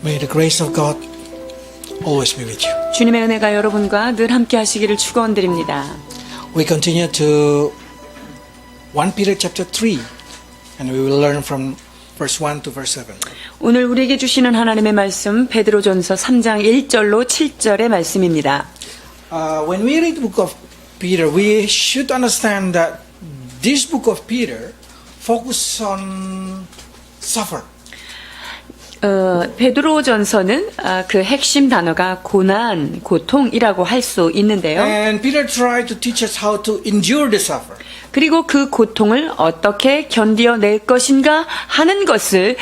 May the grace of God always be with you. 주님의 은혜가 여러분과 늘 함께 하시기를 축원드립니다. We continue to 1 Peter chapter 3 and we will learn from verse 1 to verse 7. 오늘 우리에게 주시는 하나님의 말씀 베드로전서 3장 1절로 7절의 말씀입니다. When we read the book of Peter, we should understand that this book of Peter focuses on suffer. 베드로전서는 그 핵심 단어가 고난, 고통이라고 할 수 있는데요. And Peter tried to teach us how to endure the suffer. 그리고 그 고통을 어떻게 견디어낼 것인가 하는 것을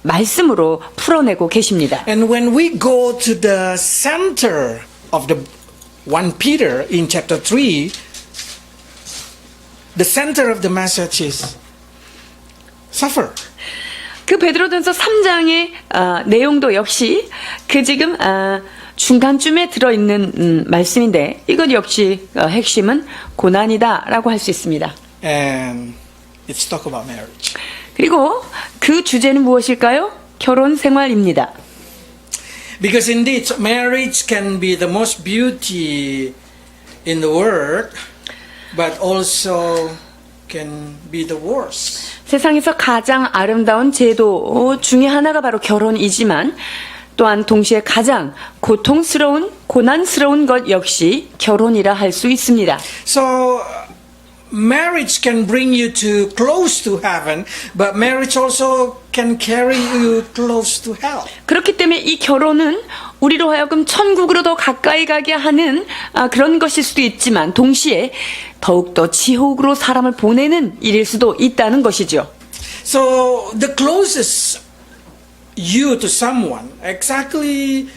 말씀으로 풀어내고 계십니다. And when we go to the center of the 1 Peter in chapter 3, the center of the message is suffer. 그 베드로전서 3장의 내용도 역시 그 지금 중간쯤에 들어있는 말씀인데 이것 역시 핵심은 고난이다라고 할 수 있습니다. And it's talk about marriage. 그리고 그 주제는 무엇일까요? 결혼 생활입니다. Because indeed, marriage can be the most beauty in the world, but also can be the worst. 세상에서 가장 아름다운 제도 중에 하나가 바로 결혼이지만 또한 동시에 가장 고통스러운, 고난스러운 것 역시 결혼이라 할 수 있습니다. So, marriage can bring you too close to heaven, but marriage also can carry you close to hell. 그렇기 때문에 이 결혼은 우리로 하여금 천국으로 더 가까이 가게 하는 그런 것일 수도 있지만 동시에 더욱더 지옥으로 사람을 보내는 일일 수도 있다는 것이죠. So, the closest you to someone, exactly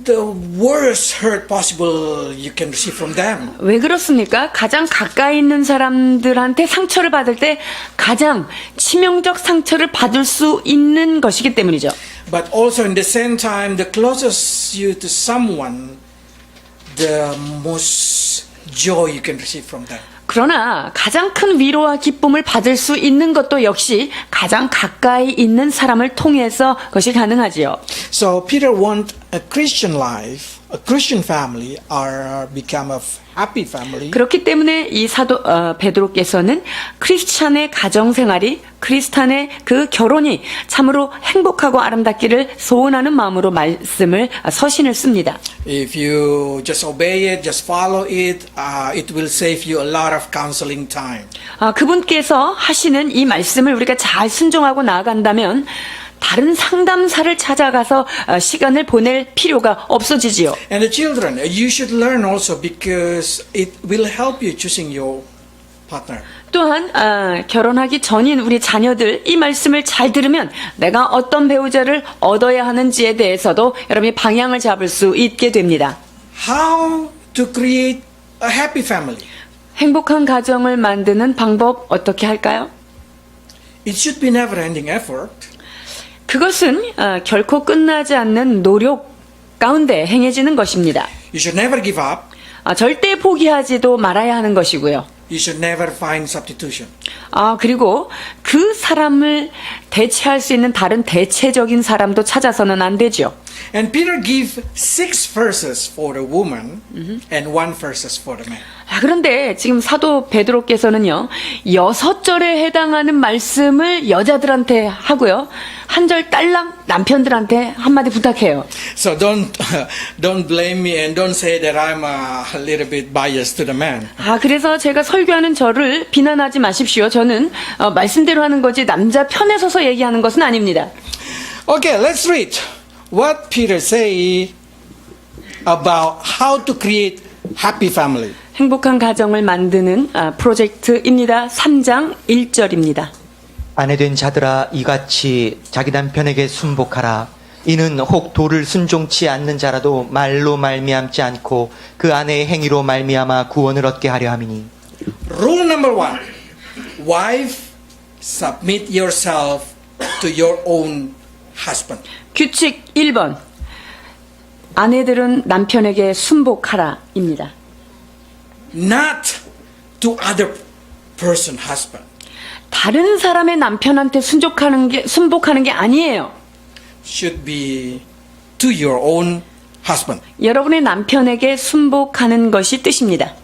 the worst hurt possible you can receive from them. 왜 그렇습니까? 가장 가까이 있는 사람들한테 상처를 받을 때 가장 치명적 상처를 받을 수 있는 것이기 때문이죠. But also in the same time, the closest you to someone, the most joy you can receive from them. 그러나 가장 큰 위로와 기쁨을 받을 수 있는 것도 역시 가장 가까이 있는 사람을 통해서 그것이 가능하지요. So Peter want a Christian life, a Christian family, or become a happy family. 그렇기 때문에 이 사도 베드로께서는 크리스찬의 가정 생활이 크리스찬의 그 결혼이 참으로 행복하고 아름답기를 소원하는 마음으로 말씀을 서신을 씁니다. If you just obey it, just follow it, it will save you a lot of counseling time. 그분께서 하시는 이 말씀을 우리가 잘 순종하고 나아간다면 다른 상담사를 찾아가서 시간을 보낼 필요가 없어지지요. And the children, you should learn also because it will help you choosing your partner. 또한 결혼하기 전인 우리 자녀들 이 말씀을 잘 들으면 내가 어떤 배우자를 얻어야 하는지에 대해서도 여러분이 방향을 잡을 수 있게 됩니다. How to create a happy family? 행복한 가정을 만드는 방법 어떻게 할까요? It should be never-ending effort. 그것은 결코 끝나지 않는 노력 가운데 행해지는 것입니다. You should never give up. 절대 포기하지도 말아야 하는 것이고요. You should never find substitution. 그리고 그 사람을 대체할 수 있는 다른 대체적인 사람도 찾아서는 안 되죠. And Peter gave 6 verses for the woman and 1 verses for the man. 그런데 지금 사도 베드로께서는요 6절에 해당하는 말씀을 여자들한테 하고요 1절 딸랑 남편들한테 한마디 부탁해요. So don't blame me and don't say that I'm a little bit biased to the man. 그래서 제가 설교하는 저를 비난하지 마십시오. 저는 말씀대로 하는 거지 남자 편에 서서 얘기하는 것은 아닙니다. Okay, let's read what Peter say about how to create happy family. 행복한 가정을 만드는 프로젝트입니다. 3장 1절입니다. 아내된 자들아 이같이 자기 남편에게 순복하라. 이는 혹 도를 순종치 않는 자라도 말로 말미암지 않고 그 아내의 행위로 말미암아 구원을 얻게 하려 함이니. Rule number 1. Wife, submit yourself to your own husband. 규칙 1번. 아내들은 남편에게 순복하라입니다. Not to other person husband. 다른 사람의 남편한테 순복하는 게 아니에요. should be to your own husband. 여러분의 남편에게 순복하는 것이 뜻입니다.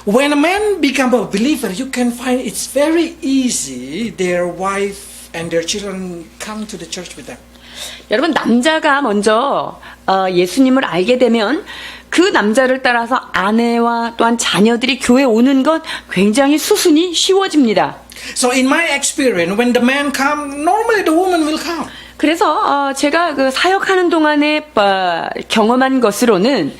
When a man becomes a believer, you can find it's very easy. Their wife and their children come to the church with them. 여러분, 남자가 먼저 예수님을 알게 되면 그 남자를 따라서 아내와 또한 자녀들이 교회에 오는 것 굉장히 수순이 쉬워집니다. So in my experience, when the man come, normally the woman will come. 그래서 제가 그 사역하는 동안에 경험한 것으로는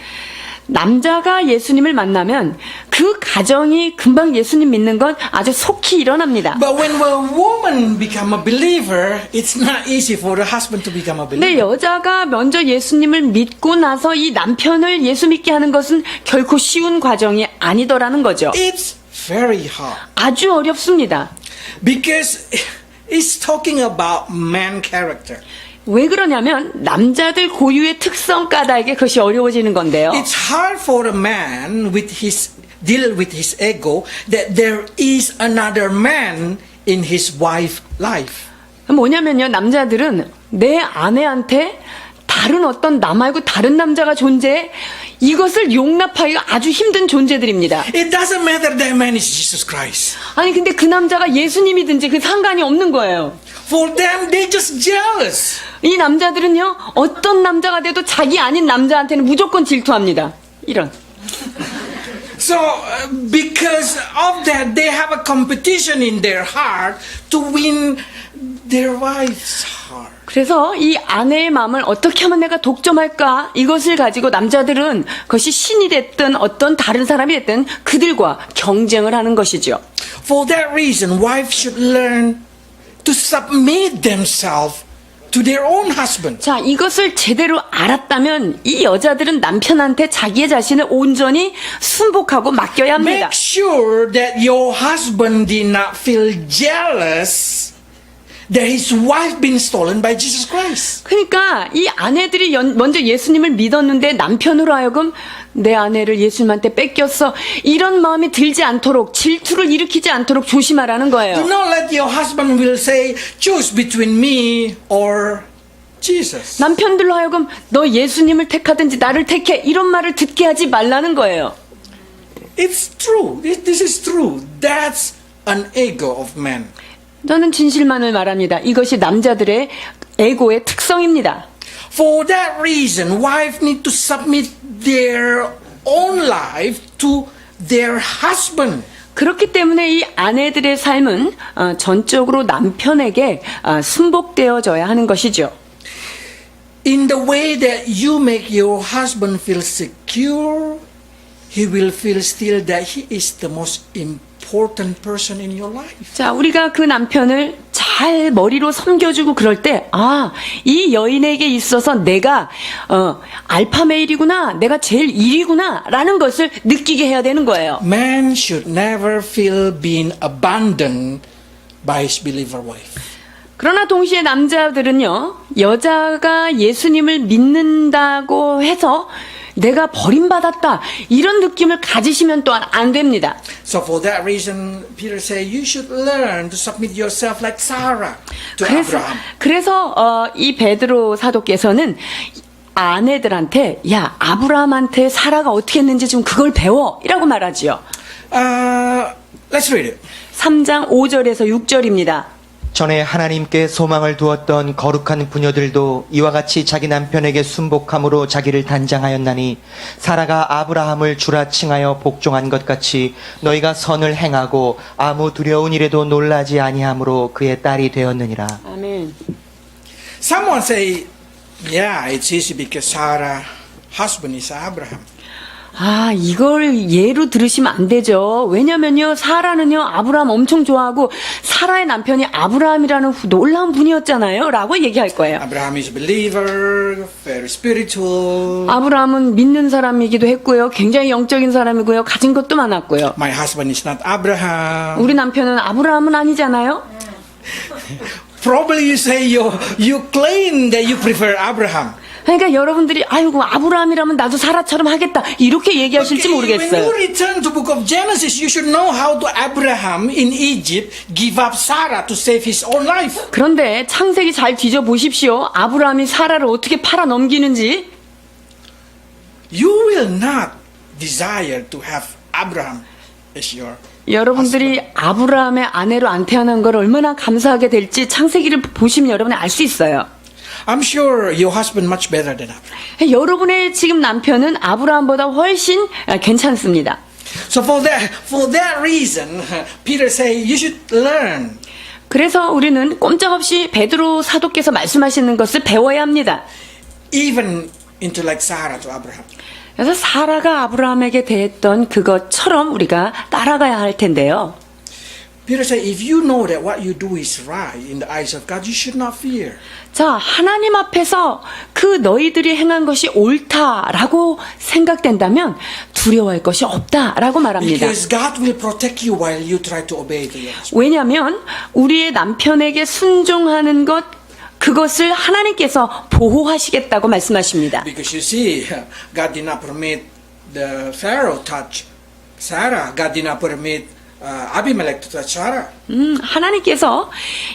남자가 예수님을 만나면 그 가정이 금방 예수님 믿는 건 아주 속히 일어납니다. But when a woman become a believer, it's not easy for the husband to become a believer. 근데 여자가 먼저 예수님을 믿고 나서 이 남편을 예수 믿게 하는 것은 결코 쉬운 과정이 아니더라는 거죠. It's very hard 아주 어렵습니다. because it's talking about man character. 왜 그러냐면 남자들 고유의 특성 까닭에 그것이 어려워지는 건데요. It's hard for a man with his deal with his ego that there is another man in his wife life. 뭐냐면요, 남자들은 내 아내한테 다른 어떤 나 말고 다른 남자가 존재해, 이것을 용납하기가 아주 힘든 존재들입니다. It doesn't matter that man is Jesus Christ. 아니 근데 그 남자가 예수님이든지 그 상관이 없는 거예요. For them, they're just jealous. 이 남자들은요, 어떤 남자가 돼도 자기 아닌 남자한테는 무조건 질투합니다. 이런. So, because of that, they have a competition in their heart to win their wife's heart. 그래서 이 아내의 마음을 어떻게 하면 내가 독점할까, 이것을 가지고 남자들은 그것이 신이 됐든 어떤 다른 사람이 됐든 그들과 경쟁을 하는 것이죠. For that reason, wives should learn to submit themselves to their own husband. 자, 이것을 제대로 알았다면 이 여자들은 남편한테 자기의 자신을 온전히 순복하고 맡겨야 합니다. Make sure that your husband did not feel jealous that his wife been stolen by Jesus Christ. 그러니까 이 아내들이 먼저 예수님을 믿었는데 남편으로 하여금 내 아내를 예수님한테 뺏겼어, 이런 마음이 들지 않도록, 질투를 일으키지 않도록 조심하라는 Do 거예요. not let your husband will say, choose between me or Jesus. 남편들로 하여금 너 예수님을 택하든지 나를 택해, 이런 말을 듣게 하지 말라는 거예요. It's true. This is true. That's an ego of man. 저는 진실만을 말합니다. 이것이 남자들의 에고의 특성입니다. For that reason, wives need to submit their own life to their husband. 그렇기 때문에 이 아내들의 삶은 전적으로 남편에게 순복되어져야 하는 것이죠. In the way that you make your husband feel secure, he will feel still that he is the most important person in your life. 자, 우리가 그 남편을 잘 머리로 섬겨주고 그럴 때, 아, 이 여인에게 있어서 내가 알파메일이구나, 내가 제일 1위구나 라는 것을 느끼게 해야 되는 거예요. Man should never feel being abandoned by his believer wife. 그러나 동시에 남자들은요, 여자가 예수님을 믿는다고 해서 내가 버림받았다, 이런 느낌을 가지시면 또한 안 됩니다. So for that reason, Peter said, you should learn to submit yourself like Sarah to Abraham. 그래서 이 베드로 사도께서는 아내들한테, 야, 아브라함한테 사라가 어떻게 했는지 좀 그걸 배워, 이라고 말하지요. Let's read it. 3장 5절에서 6절입니다. 전에 하나님께 소망을 두었던 거룩한 부녀들도 이와 같이 자기 남편에게 순복함으로 자기를 단장하였나니 사라가 아브라함을 주라 칭하여 복종한 것 같이 너희가 선을 행하고 아무 두려운 일에도 놀라지 아니함으로 그의 딸이 되었느니라. 아멘. Someone say, yeah, it's easy because Sarah husband is Abraham. 아, 이걸 예로 들으시면 안 되죠. 왜냐면요, 사라는요, 아브라함 엄청 좋아하고, 사라의 남편이 아브라함이라는 놀라운 분이었잖아요. 라고 얘기할 거예요. Abraham is a believer, very spiritual. 아브라함은 믿는 사람이기도 했고요. 굉장히 영적인 사람이고요. 가진 것도 많았고요. My husband is not Abraham. 우리 남편은 아브라함은 아니잖아요. Probably you say you claim that you prefer Abraham. 그러니까 여러분들이 아이고 아브라함이라면 나도 사라처럼 하겠다 이렇게 얘기하실지 When you 모르겠어요. return to book of Genesis, you should know how to Abraham in Egypt give up Sarah to save his own life. 그런데 창세기 잘 뒤져 보십시오. 아브라함이 사라를 어떻게 팔아 넘기는지. You will not desire to have Abraham as your 여러분들이 아브라함의 아내로 안 태어난 걸 얼마나 감사하게 될지 창세기를 보시면 여러분이 알 수 있어요. I'm sure your husband much better than Abraham. 여러분의 지금 남편은 아브라함보다 훨씬 괜찮습니다. So for that reason, Peter say you should learn. 그래서 우리는 꼼짝없이 베드로 사도께서 말씀하시는 것을 배워야 합니다. Even into like Sarah to Abraham. 그래서 사라가 아브라함에게 대했던 그것처럼 우리가 따라가야 할 텐데요. Peter say if you know that what you do is right in the eyes of God, you should not fear. 자, 하나님 앞에서 그 너희들이 행한 것이 옳다라고 생각된다면 두려워할 것이 없다라고 말합니다. Because God will protect you while you try to obey the laws. 왜냐하면 우리의 남편에게 순종하는 것 그것을 하나님께서 보호하시겠다고 말씀하십니다. Because you see, God did not permit the Pharaoh touch Sarah. God did not permit Abimelech to touch Sarah. 하나님께서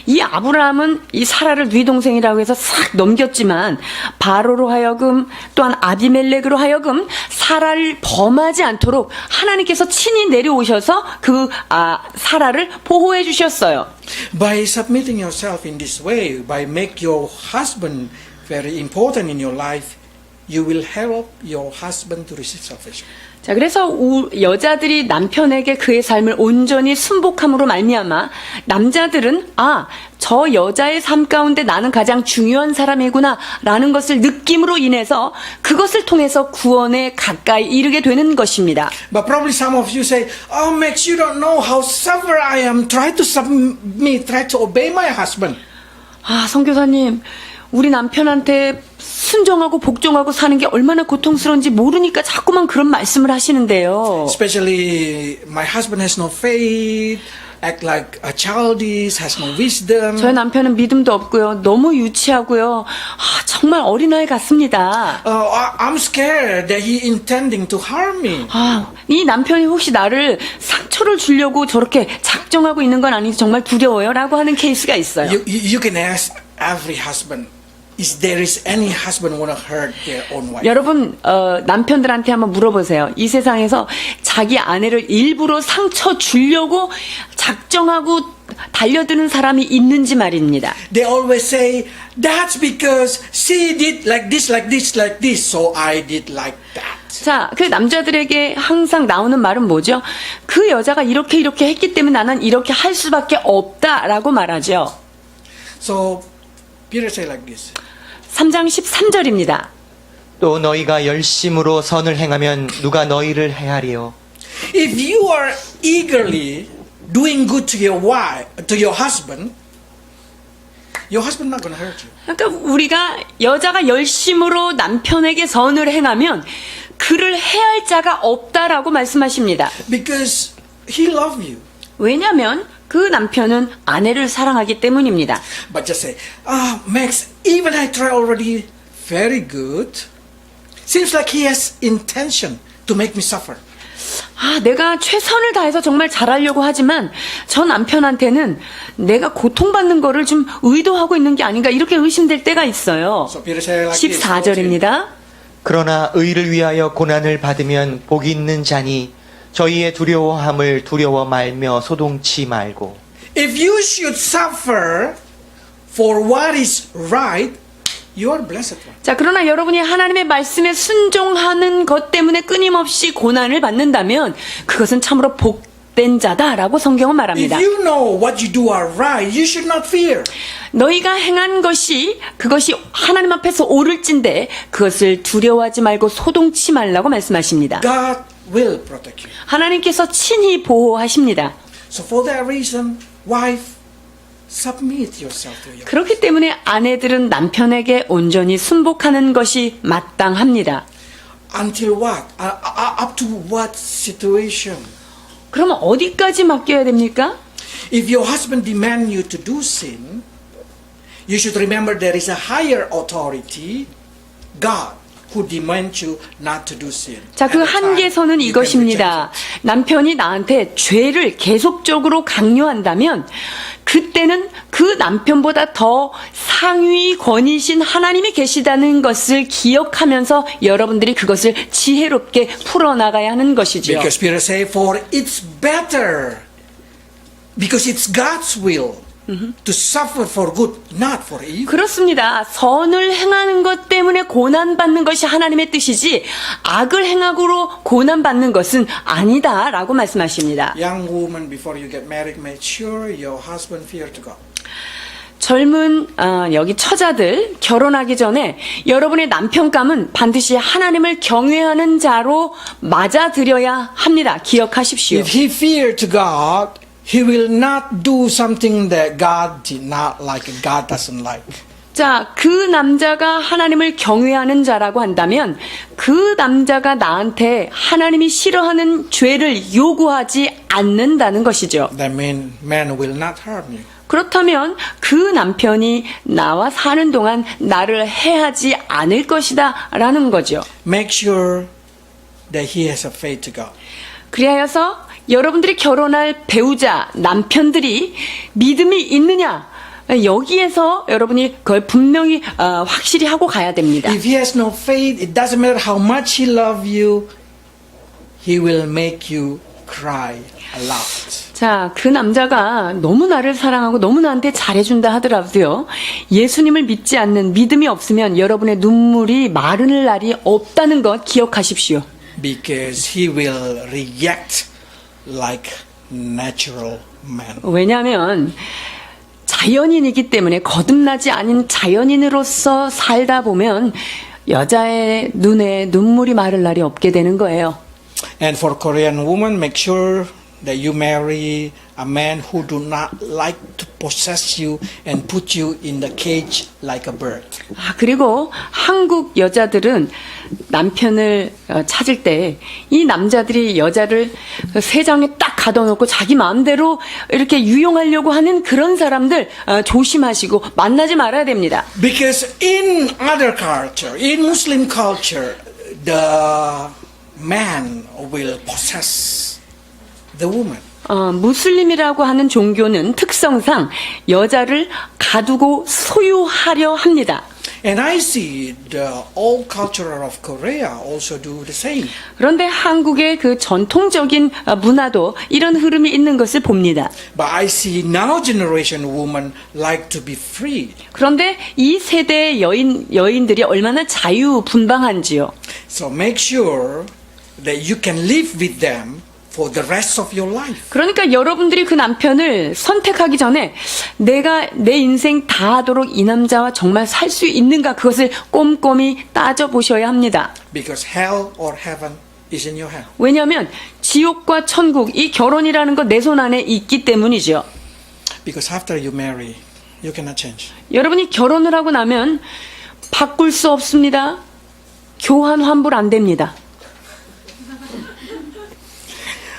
이 아브라함은 이 사라를 네 동생이라고 해서 싹 넘겼지만 바로로 하여금 또한 아비멜렉으로 하여금 사라를 범하지 않도록 하나님께서 친히 내려오셔서 그 사라를 보호해 주셨어요. By submitting yourself in this way, by make your husband very important in your life, you will help your husband to receive salvation. 자, 그래서 여자들이 남편에게 그의 삶을 온전히 순복함으로 말미암아 남자들은 저 여자의 삶 가운데 나는 가장 중요한 사람이구나 라는 것을 느낌으로 인해서 그것을 통해서 구원에 가까이 이르게 되는 것입니다. But probably some of you say, "Oh, Max, you don't know how suffer I am. Try to submit, try to obey my husband." 선교사님, 우리 남편한테 순종하고 복종하고 사는 게 얼마나 고통스러운지 모르니까 자꾸만 그런 말씀을 하시는데요. Especially my husband has no faith, act like a childish, has no wisdom. 저희 남편은 믿음도 없고요. 너무 유치하고요. 정말 어린아이 같습니다. I'm scared that he intending to harm me. 이 남편이 혹시 나를 상처를 주려고 저렇게 작정하고 있는 건 아닌지 정말 두려워요. 라고 하는 케이스가 있어요. You can ask every husband. Is there any husband want to hurt their own wife? 여러분 남편들한테 한번 물어보세요. 이 세상에서 자기 아내를 일부러 상처 주려고 작정하고 달려드는 사람이 있는지 말입니다. They always say that's because she did like this, like this, like this, so I did like that. 자, 그 남자들에게 항상 나오는 말은 뭐죠? 그 여자가 이렇게 했기 때문에 나는 이렇게 할 수밖에 없다라고 말하죠. So Peter say like this. 3장 13절입니다. 또 너희가 열심으로 선을 행하면 누가 너희를 해하리요. If you are eagerly doing good to your wife, to your husband not going to hurt you. 그러니까 우리가 여자가 열심으로 남편에게 선을 행하면 그를 해할 자가 없다라고 말씀하십니다. Because he love you. 왜냐하면 그 남편은 아내를 사랑하기 때문입니다. But just say, Max, even I try already very good. Seems like he has intention to make me suffer. 내가 최선을 다해서 정말 잘하려고 하지만 저 남편한테는 내가 고통받는 거를 좀 의도하고 있는 게 아닌가 이렇게 의심될 때가 있어요. So Peter say like this. 14절입니다. 그러나 의를 위하여 고난을 받으면 복이 있는 자니 저희의 두려워함을 두려워 말며 소동치 말고. If you should suffer for what is right, you are blessed one. 자, 그러나 여러분이 하나님의 말씀에 순종하는 것 때문에 끊임없이 고난을 받는다면 그것은 참으로 복된 자다라고 성경은 말합니다. If you know what you do are right, you should not fear. 너희가 행한 것이 그것이 하나님 앞에서 옳을진데 그것을 두려워하지 말고 소동치 말라고 말씀하십니다. God will protect you. 하나님께서 친히 보호하십니다. So for that reason, wife, submit yourself to your. 그렇기 때문에 아내들은 남편에게 온전히 순복하는 것이 마땅합니다. Until what? Up to what situation? 그러면 어디까지 맡겨야 됩니까? If your husband demand you to do sin, you should remember there is a higher authority God who demands you not to do sin. 자, 그 At the time, 한계선은 you can 이것입니다. reject it. 남편이 나한테 죄를 계속적으로 강요한다면 그때는 그 남편보다 더 상위 권위신 하나님이 계시다는 것을 기억하면서 여러분들이 그것을 지혜롭게 풀어나가야 하는 것이죠. Because Peter say, for it's better, because it's God's will to suffer for good, not for evil. 그렇습니다. 선을 행하는 것 때문에 고난받는 것이 하나님의 뜻이지 악을 행하고로 고난받는 것은 아니다라고 말씀하십니다. Young woman, before you get married, make sure your husband fear to God. 젊은 여기 처자들 결혼하기 전에 여러분의 남편감은 반드시 하나님을 경외하는 자로 맞아들여야 합니다. 기억하십시오. If he fear to God, he will not do something that God did not like and God doesn't like. 자, 그 남자가 하나님을 경외하는 자라고 한다면 그 남자가 나한테 하나님이 싫어하는 죄를 요구하지 않는다는 것이죠. That means man will not harm you. 그렇다면 그 남편이 나와 사는 동안 나를 해하지 않을 것이다 라는 거죠. Make sure that he has a faith to God. 그리하여서 여러분들이 결혼할 배우자, 남편들이 믿음이 있느냐? 여기에서 여러분이 그걸 분명히 확실히 하고 가야 됩니다. If he has no faith, it doesn't matter how much he loves you, he will make you cry a lot. 자, 그 남자가 너무 나를 사랑하고 너무 나한테 잘해준다 하더라도요, 예수님을 믿지 않는 믿음이 없으면 여러분의 눈물이 마를 날이 없다는 것 기억하십시오. Because he will react like natural man. 왜냐하면 자연인이기 때문에 거듭나지 않은 자연인으로서 살다 보면 여자의 눈에 눈물이 마를 날이 없게 되는 거예요. And for Korean woman, make sure that you marry a man who do not like to possess you and put you in the cage like a bird. 그리고 한국 여자들은 남편을 찾을 때 이 남자들이 여자를 세장에 딱 가둬놓고 자기 마음대로 이렇게 유용하려고 하는 그런 사람들 조심하시고 만나지 말아야 됩니다. Because in other culture, in Muslim culture, the man will possess the woman. 무슬림이라고 하는 종교는 특성상 여자를 가두고 소유하려 합니다. And I see the old culture of Korea also do the same. 그런데 한국의 그 전통적인 문화도 이런 흐름이 있는 것을 봅니다. But I see now generation women like to be free. 그런데 이 세대의 여인들이 얼마나 자유분방한지요. So make sure that you can live with them for the rest of your life. 그러니까 여러분들이 그 남편을 선택하기 전에 내가 내 인생 다 하도록 이 남자와 정말 살 수 있는가 그것을 꼼꼼히 따져보셔야 합니다. Because hell or heaven is in your hand. 왜냐하면 지옥과 천국, 이 결혼이라는 것 내 손 안에 있기 때문이죠. Because after you marry, you cannot change. 여러분이 결혼을 하고 나면 바꿀 수 없습니다. 교환 환불 안 됩니다.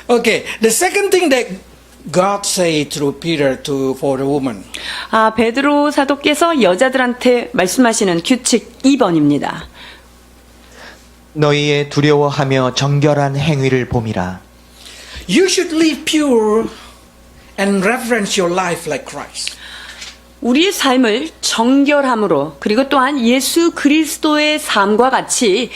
Okay, the second thing that God say through Peter for the woman. 베드로 사도께서 여자들한테 말씀하시는 규칙 2번입니다. 너희의 두려워하며 정결한 행위를 봄이라. You should live pure and reverence your life like Christ. 우리의 삶을 정결함으로 그리고 또한 예수 그리스도의 삶과 같이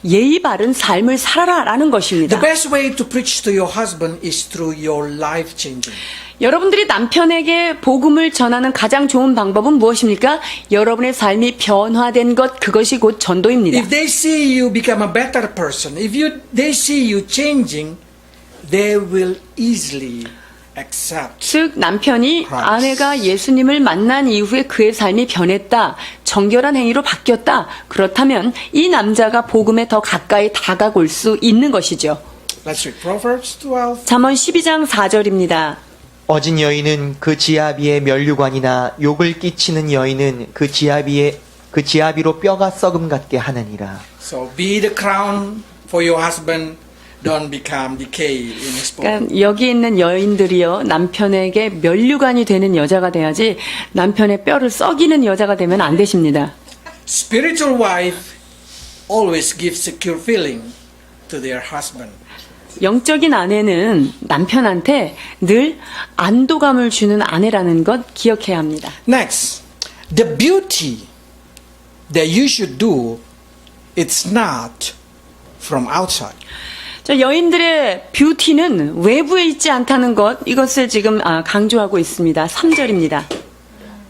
예의 바른 삶을 살아라라는 The 것입니다. best way to preach to your husband is through your life changing. 여러분들이 남편에게 복음을 전하는 가장 좋은 방법은 무엇입니까? 여러분의 삶이 변화된 것, 그것이 곧 전도입니다. If they see you become a better person, if they see you changing, they will easily accept. 즉 남편이 Christ. 아내가 예수님을 만난 이후에 그의 삶이 변했다, 정결한 행위로 바뀌었다, 그렇다면 이 남자가 복음에 더 가까이 다가올 수 있는 것이죠. Let's read Proverbs 12. 잠언 12장 4절입니다. 어진 여인은 그 지아비의 면류관이나 욕을 끼치는 여인은 그 지아비로 뼈가 썩음 같게 하느니라. So be the crown for your husband. Don't become decay in his body. 그러니까 여기 있는 여인들이요, 남편에게 면류관이 되는 여자가 돼야지 남편의 뼈를 썩이는 여자가 되면 안 되십니다. spiritual wife always gives secure feeling to their husband. 영적인 아내는 남편한테 늘 안도감을 주는 아내라는 것 기억해야 합니다. Next, the beauty that you should do, it's not from outside. 자, 여인들의 뷰티는 외부에 있지 않다는 것, 이것을 지금 강조하고 있습니다. 3절입니다.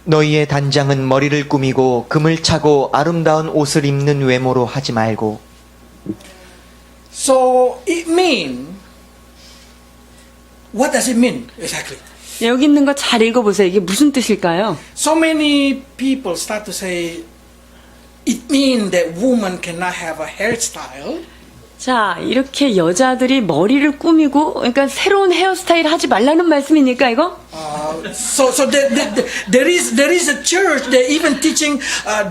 너희의 단장은 머리를 꾸미고 금을 차고 아름다운 옷을 입는 외모로 하지 말고. So it mean, what does it mean exactly? 여기 있는 거 잘 읽어보세요. 이게 무슨 뜻일까요? So many people start to say, it means that woman cannot have a hairstyle. 자, 이렇게 여자들이 머리를 꾸미고, 그러니까 새로운 헤어스타일 하지 말라는 말씀입니까, 이거? So there is a church that even teaching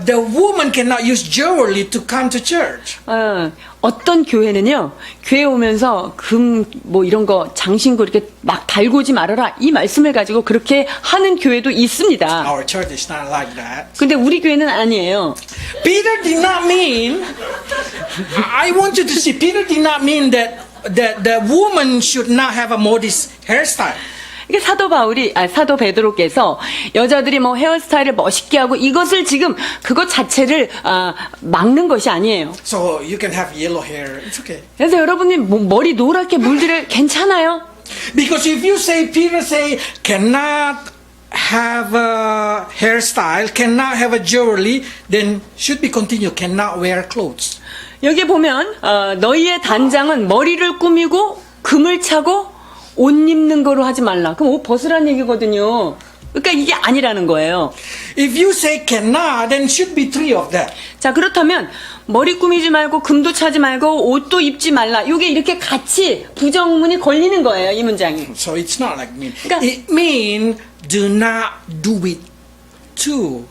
the woman cannot use jewelry to come to church. 어떤 교회는요, 교회 오면서 뭐 이런 거, 장신구 이렇게 막 달고지 말아라, 이 말씀을 가지고 그렇게 하는 교회도 있습니다. Our church is not like that. 근데 우리 교회는 아니에요. Peter did not mean. I want you to see. Peter did not mean that the woman should not have a modest hairstyle. 이게 사도 베드로께서 여자들이 뭐 헤어스타일을 멋있게 하고 이것을 지금 그것 자체를 막는 것이 아니에요. So you can have yellow hair. It's okay. 그래서 여러분이 머리 노랗게 물들여 괜찮아요? Because if you say Peter say cannot have a hairstyle, cannot have a jewelry, then should be continue. Cannot wear clothes. 여기 보면 너희의 단장은 머리를 꾸미고 금을 차고 옷 입는 거로 하지 말라. 그럼 옷 벗으라는 얘기거든요. 그러니까 이게 아니라는 거예요. If you say cannot, then should be three of that. 자, 그렇다면 머리 꾸미지 말고 금도 차지 말고 옷도 입지 말라. 이게 이렇게 같이 부정문이 걸리는 거예요, 이 문장이. So it's not like mean. 그러니까- It mean do not do it too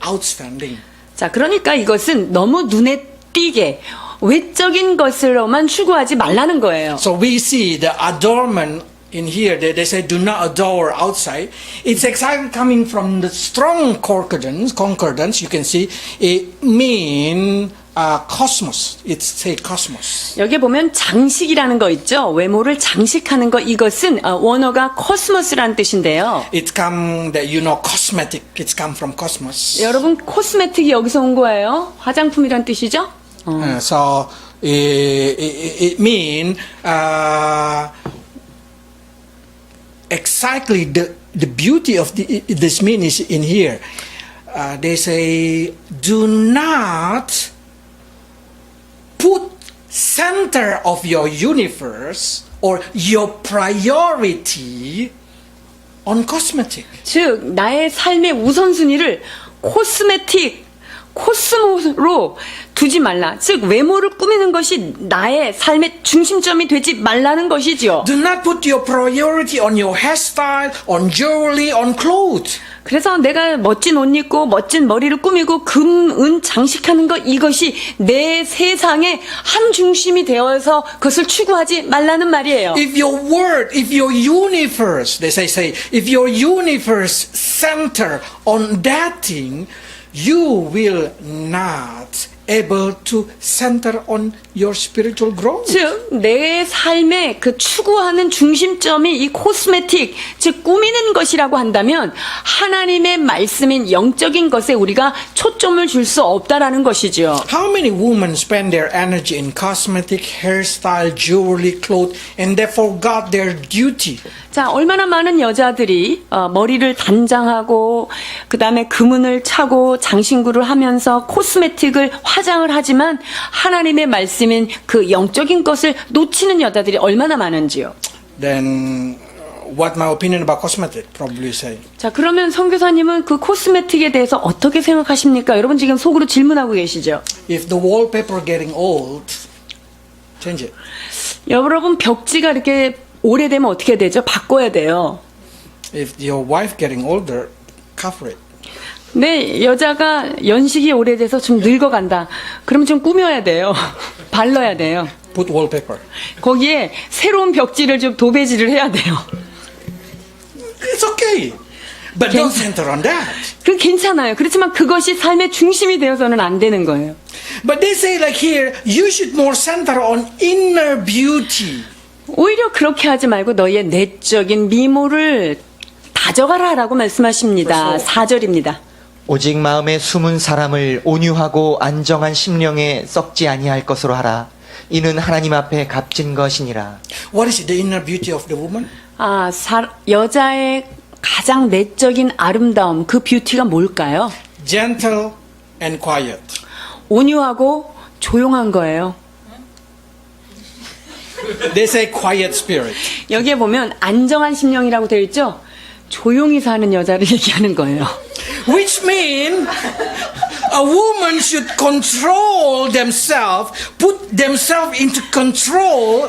outstanding. 자, 그러니까 이것은 너무 눈에 띄게 외적인 것으로만 추구하지 말라는 거예요. So we see the adornment in here. They say do not adore outside. It's exactly coming from the strong concordance. You can see it mean cosmos. It's say cosmos. 여기 보면 장식이라는 거 있죠. 외모를 장식하는 거, 이것은 원어가 코스모스라는 뜻인데요. It's come that you know cosmetic. It's come from cosmos. 여러분, 코스메틱이 여기서 온 거예요. 화장품이란 뜻이죠. So it mean exactly the beauty of this mean is in here. They say do not put center of your universe or your priority on cosmetic. 즉, 나의 삶의 우선순위를 코스모로 두지 말라. 즉, 외모를 꾸미는 것이 나의 삶의 중심점이 되지 말라는 것이지요. Do not put your priority on your hairstyle, on jewelry, on clothes. 그래서 내가 멋진 옷 입고 멋진 머리를 꾸미고 금, 은 장식하는 것, 이것이 내 세상의 한 중심이 되어서 그것을 추구하지 말라는 말이에요. If your world, if your universe, they say, if your universe center on that thing, you will not able to center on your spiritual growth. 즉, 내 삶의 그 추구하는 중심점이 이 코스메틱, 즉 꾸미는 것이라고 한다면 하나님의 말씀인 영적인 것에 우리가 초점을 줄 수 없다라는 것이죠. How many women spend their energy in cosmetic, hairstyle, jewelry, clothes, and they forgot their duty? 자, 얼마나 많은 여자들이 머리를 단장하고 그 다음에 금은을 차고 장신구를 하면서 코스메틱을 화장을 하지만 하나님의 말씀인 그 영적인 것을 놓치는 여자들이 얼마나 많은지요. Then what my opinion about cosmetic? Probably say. 자, 그러면 선교사님은 그 코스메틱에 대해서 어떻게 생각하십니까? 여러분 지금 속으로 질문하고 계시죠? If the wallpaper getting old, change it. 여러분 벽지가 이렇게 오래되면 어떻게 되죠? 바꿔야 돼요. If your wife getting older, cover it. 네, 여자가 연식이 오래돼서 좀 늙어간다. 그러면 좀 꾸며야 돼요. 발라야 돼요. Put wallpaper. 거기에 새로운 벽지를 좀 도배질을 해야 돼요. It's okay. But don't center on that. 그 괜찮아요. 그렇지만 그것이 삶의 중심이 되어서는 안 되는 거예요. But they say like here, you should more center on inner beauty. 오히려 그렇게 하지 말고 너희의 내적인 미모를 다져가라라고 말씀하십니다. 4절입니다. 오직 마음에 숨은 사람을 온유하고 안정한 심령에 썩지 아니할 것으로 하라. 이는 하나님 앞에 값진 것이니라. What is the inner beauty of the woman? 여자의 가장 내적인 아름다움, 그 뷰티가 뭘까요? Gentle and quiet. 온유하고 조용한 거예요. They say quiet spirit. 여기에 보면 안정한 심령이라고 되어 있죠? 조용히 사는 여자를 얘기하는 거예요. Which means a woman should control themselves, put themselves into control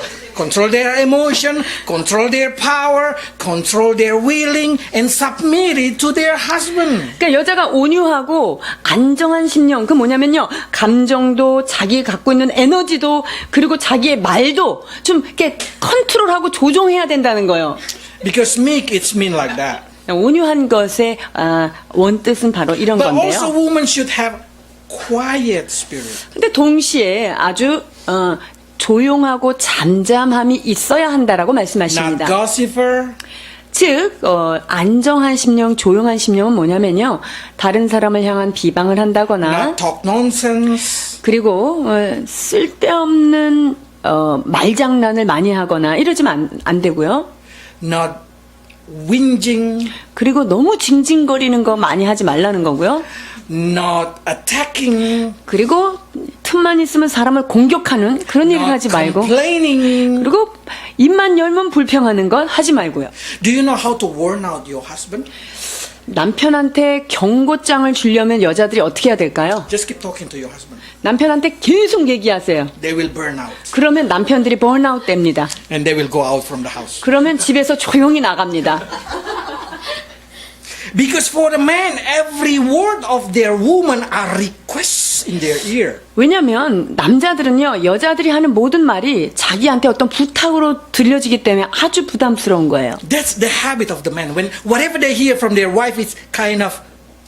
their emotion, control their power, control their willing, and submit it to their husband. 그러니까 여자가 온유하고 안정한 심령, 그 뭐냐면요, 감정도 자기 갖고 있는 에너지도 그리고 자기의 말도 좀 이렇게 컨트롤하고 조종해야 된다는 거예요. Because meek, it's mean like that. 온유한 것의 원뜻은 바로 이런 But also, 건데요. women should have quiet spirit. 근데 동시에 아주 조용하고 잠잠함이 있어야 한다라고 Not 말씀하십니다. gossiper, 즉 안정한 심령, 조용한 심령은 뭐냐면요, 다른 사람을 향한 비방을 한다거나 not talk nonsense, 그리고 쓸데없는 말장난을 많이 하거나 이러지면 안 되고요. not whinging, 그리고 너무 징징거리는 거 많이 하지 말라는 거고요. not attacking, 그리고 틈만 있으면 사람을 공격하는 그런 일을 not 하지 말고, complaining. 그리고 입만 열면 불평하는 건 하지 말고요. Do you know how to warn out your husband? 남편한테 경고장을 주려면 여자들이 어떻게 해야 될까요? Just keep talking to your husband. 남편한테 계속 얘기하세요. They will burn out 그러면 남편들이 번아웃 됩니다. and they will go out from the house. 그러면 집에서 조용히 나갑니다. Because for the man, every word of their woman are requests in their ear. 왜냐하면 남자들은요, 여자들이 하는 모든 말이 자기한테 어떤 부탁으로 들려지기 때문에 아주 부담스러운 거예요. That's the habit of the man. When whatever they hear from their wife is kind of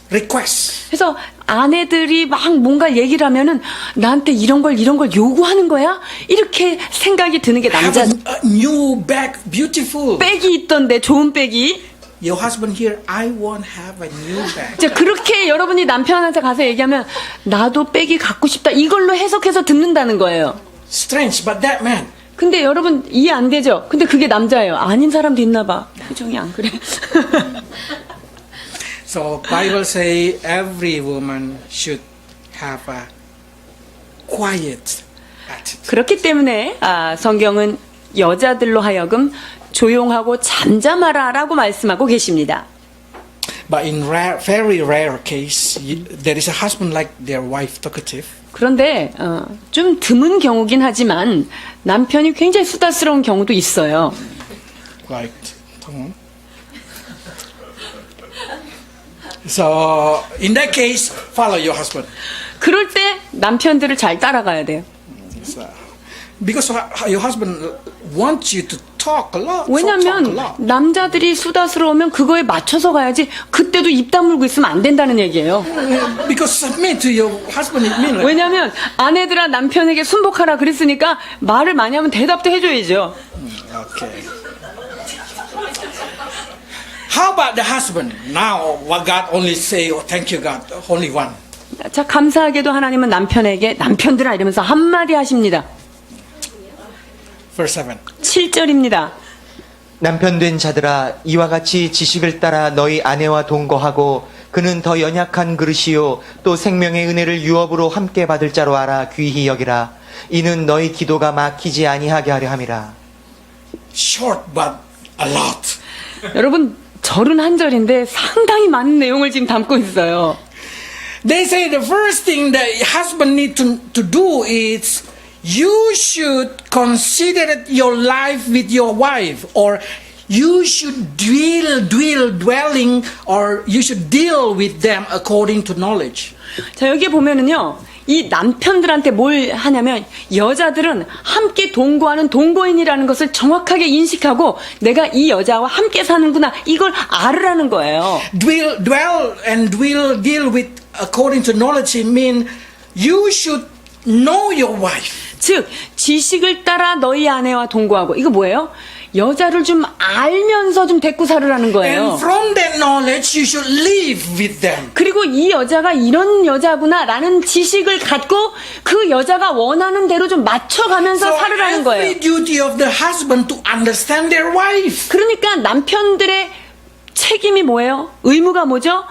request. 그래서 아내들이 막 뭔가 얘기를 하면은 나한테 이런 걸 요구하는 거야? 이렇게 생각이 드는 게 남자. Have a new bag, beautiful. 백이 있던데, 좋은 백이. Your husband here, I won't have a new bag. 자, 그렇게 여러분이 남편한테 가서 얘기하면 나도 백이 갖고 싶다, 이걸로 해석해서 듣는다는 거예요. Strange, but that man, 근데 여러분 이해 안 되죠? 근데 그게 남자예요. 아닌 사람도 있나 봐. 표정이 안 그래. so Bible say every woman should have a quiet attitude. 그렇기 때문에 성경은 여자들로 하여금 조용하고 잠잠하라라고 말씀하고 계십니다. But in very rare case, there is a husband like their wife talkative. 그런데 좀 드문 경우긴 하지만 남편이 굉장히 수다스러운 경우도 있어요. Like, so in that case, follow your husband. 그럴 때 남편들을 잘 따라가야 돼요. So, because your husband wants you to talk a lot. 왜냐하면 남자들이 수다스러우면 그거에 맞춰서 가야지 그때도 입 다물고 있으면 안 된다는 얘기예요. Because submit to your husband it means. 왜냐하면 아내들아 남편에게 순복하라 그랬으니까 말을 많이 하면 대답도 해줘야죠. Okay. How about the husband? Now, what God only say, oh, thank you God, only one. 자, 감사하게도 하나님은 남편들아 이러면서 한마디 하십니다. Verse 7. 7절입니다. 남편 된 자들아 이와 같이 지식을 따라 너희 아내와 동거하고 그는 더 연약한 그릇이요 또 생명의 은혜를 유업으로 함께 받을 자로 알아 귀히 여기라. 이는 너희 기도가 막히지 아니하게 하려 함이라. Short but a lot. 여러분 절은 한 절인데 상당히 많은 내용을 지금 담고 있어요. They say the first thing that husband need to do is you should consider your life with your wife, or you should dwelling, or you should deal with them according to knowledge. 자, 여기 보면은요, 이 남편들한테 뭘 하냐면, 여자들은 함께 동거하는 동거인이라는 것을 정확하게 인식하고, 내가 이 여자와 함께 사는구나, 이걸 알으라는 거예요. Dwell and deal with according to knowledge, it mean you should know your wife. 즉, 지식을 따라 너희 아내와 동거하고, 이거 뭐예요? 여자를 좀 알면서 좀 데리고 살으라는 거예요. And from that knowledge, you should live with them. 그리고 이 여자가 이런 여자구나라는 지식을 갖고 그 여자가 원하는 대로 좀 맞춰가면서 살으라는 거예요. every duty of the husband to understand their wife. 그러니까 남편들의 책임이 뭐예요? 의무가 뭐죠?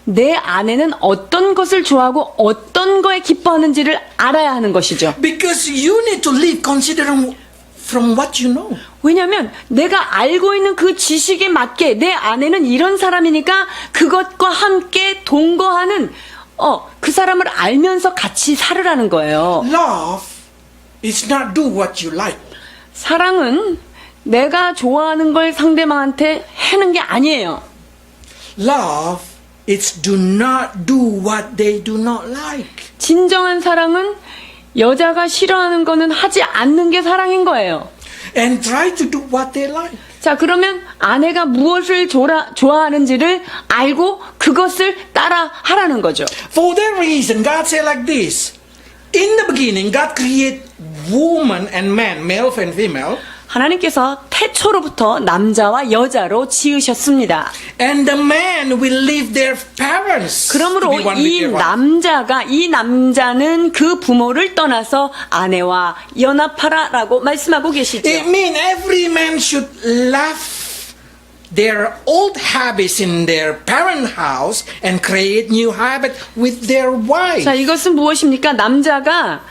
내 아내는 어떤 것을 좋아하고 어떤 거에 기뻐하는지를 알아야 하는 것이죠. Because you need to live considering from what you know. 왜냐하면 내가 알고 있는 그 지식에 맞게 내 아내는 이런 사람이니까 그것과 함께 동거하는 그 사람을 알면서 같이 살으라는 거예요. Love is not do what you like. 사랑은 내가 좋아하는 걸 상대방한테 하는 게 아니에요. Love is do not do what they do not like. 진정한 사랑은 여자가 싫어하는 거는 하지 않는 게 사랑인 거예요. And try to do what they like. 자, 그러면 아내가 무엇을 좋아하는지를 알고 그것을 따라 하라는 거죠. For that reason, God said like this. In the beginning, God created woman and man, male and female. 하나님께서 태초로부터 남자와 여자로 지으셨습니다. And the man will leave their parents. 그러므로 to be one with 이 their wife. 이 남자는 그 부모를 떠나서 아내와 연합하라라고 말씀하고 계시죠. It means every man should leave their old habits in their parent house and create new habit with their wife. 자, 이것은 무엇입니까? 남자가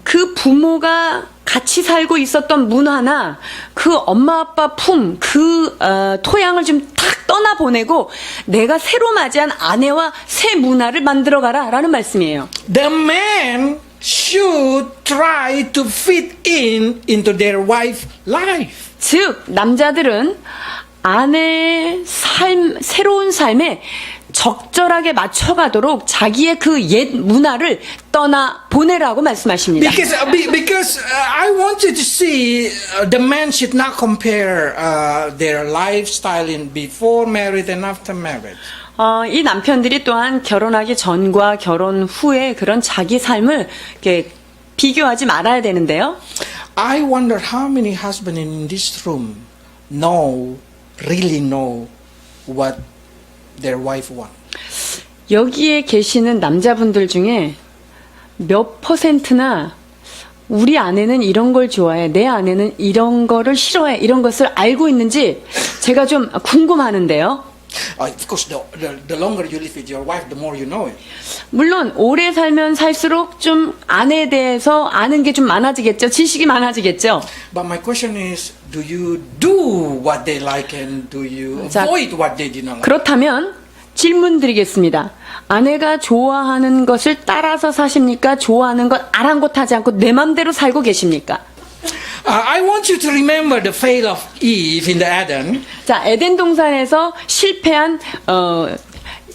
그 부모가 같이 살고 있었던 문화나 그 엄마 아빠 토양을 좀 탁 떠나보내고 내가 새로 맞이한 아내와 새 문화를 만들어가라라는 말씀이에요. The man should try to fit into their wife life. 즉, 남자들은 아내의 새로운 삶에 적절하게 맞춰가도록 자기의 그 옛 문화를 떠나 보내라고 말씀하십니다. Because I want you to see the man should not compare their lifestyle in before marriage and after marriage. 이 남편들이 또한 결혼하기 전과 결혼 후에 그런 자기 삶을 이렇게 비교하지 말아야 되는데요. I wonder how many husbands in this room really know what their wife want. 여기에 계시는 남자분들 중에 몇 %나 우리 아내는 이런 걸 좋아해, 내 아내는 이런 거를 싫어해, 이런 것을 알고 있는지 제가 좀 궁금하는데요. Of course, the longer you live with your wife, the more you know it. 물론 오래 살면 살수록 좀 아내에 대해서 아는 게 좀 많아지겠죠. 지식이 많아지겠죠. But my question is, do you do what they like and do you 자, avoid what they do not like? 그렇다면 질문 드리겠습니다. 아내가 좋아하는 것을 따라서 사십니까? 좋아하는 것 아랑곳하지 않고 내 맘대로 살고 계십니까? I want you to remember the fail of Eve in the Eden. 자, 에덴 동산에서 실패한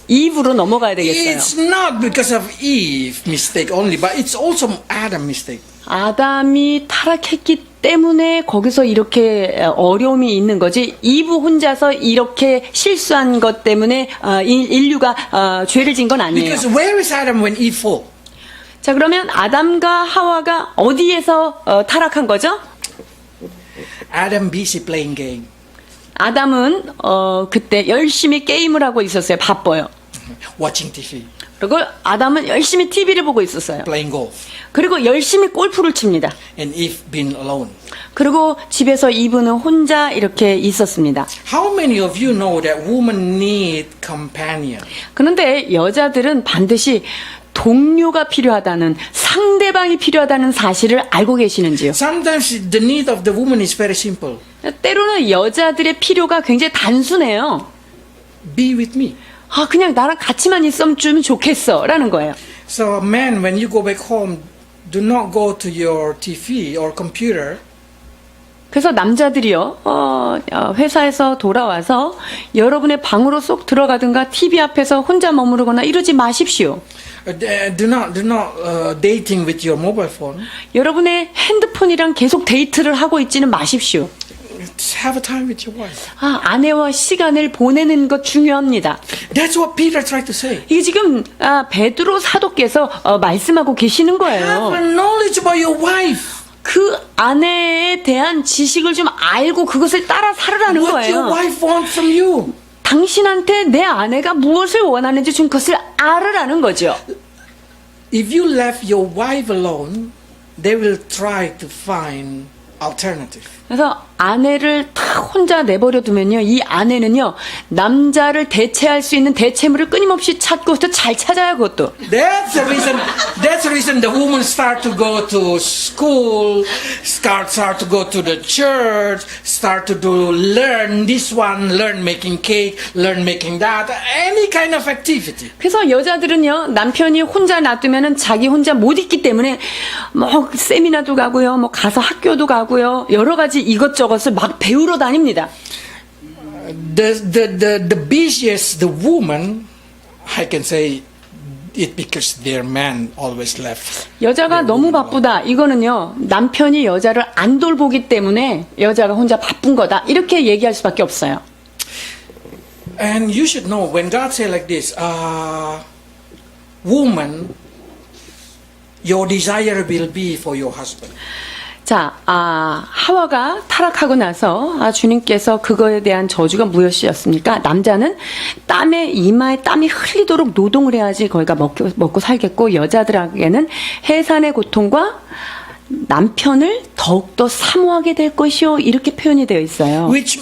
이브로 넘어가야 되겠어요. It's not because of Eve mistake only, but it's also Adam mistake. 아담이 타락했기 때문에 거기서 이렇게 어려움이 있는 거지. 이브 혼자서 이렇게 실수한 것 때문에 인류가 죄를 진 건 아니에요. Because where is Adam when Eve fall? 자, 그러면 아담과 하와가 어디에서 타락한 거죠? Adam busy playing game. 아담은 그때 열심히 게임을 하고 있었어요. 바빠요. Watching TV, 그리고 아담은 열심히 TV를 보고 있었어요. playing golf, 그리고 열심히 골프를 칩니다. and Eve been alone. 그리고 집에서 이브는 혼자 이렇게 있었습니다. How many of you know that women need companion? 그런데 여자들은 반드시 동료가 필요하다는, 상대방이 필요하다는 사실을 알고 계시는지요? Sometimes the need of the woman is very simple. 때로는 여자들의 필요가 굉장히 단순해요. Be with me. 그냥 나랑 같이만 있으면 좀 좋겠어 라는 거예요. So man, when you go back home, do not go to your TV or computer. 그래서 남자들이요, 회사에서 돌아와서 여러분의 방으로 쏙 들어가든가 TV 앞에서 혼자 머무르거나 이러지 마십시오. Do not dating with your mobile phone. 여러분의 핸드폰이랑 계속 데이트를 하고 있지는 마십시오. Have a time with your wife. 아내와 시간을 보내는 것 중요합니다. That's what Peter tried to say. 이게 지금 베드로 사도께서 말씀하고 계시는 Have 거예요. a knowledge about your wife. 그 아내에 대한 지식을 좀 알고 그것을 따라 살으라는 What your 거예요. wife wants from you. 당신한테 내 아내가 무엇을 원하는지 좀 그것을 알으라는 거죠. If you left your wife alone, they will try to find alternative. 그래서 아내를 다 혼자 내버려 두면요, 이 아내는요, 남자를 대체할 수 있는 대체물을 끊임없이 찾고 또 잘 찾아요, 그것도. That's the reason. That's the reason the women start to go to school, start to go to the church, start to learn this one, learn making cake, learn making that, any kind of activity. 그래서 여자들은요, 남편이 혼자 놔두면은 자기 혼자 못 있기 때문에 뭐 세미나도 가고요, 뭐 가서 학교도 가고요, 여러 가지 이것저것을 막 배우러 다닙니다. The busiest the woman, I can say it because their man always left. 여자가 너무 바쁘다. 이거는요, 남편이 여자를 안 돌보기 때문에 여자가 혼자 바쁜 거다. 이렇게 얘기할 수밖에 없어요. And you should know when God say like this, woman, your desire will be for your husband. 자, 하와가 타락하고 나서 주님께서 그거에 대한 저주가 무엇이었습니까? 남자는 땀에 이마에 땀이 흘리도록 노동을 해야지 거기가 먹고 살겠고, 여자들에게는 해산의 고통과 남편을 더욱더 사모하게 될 것이요, 이렇게 표현이 되어 있어요. Which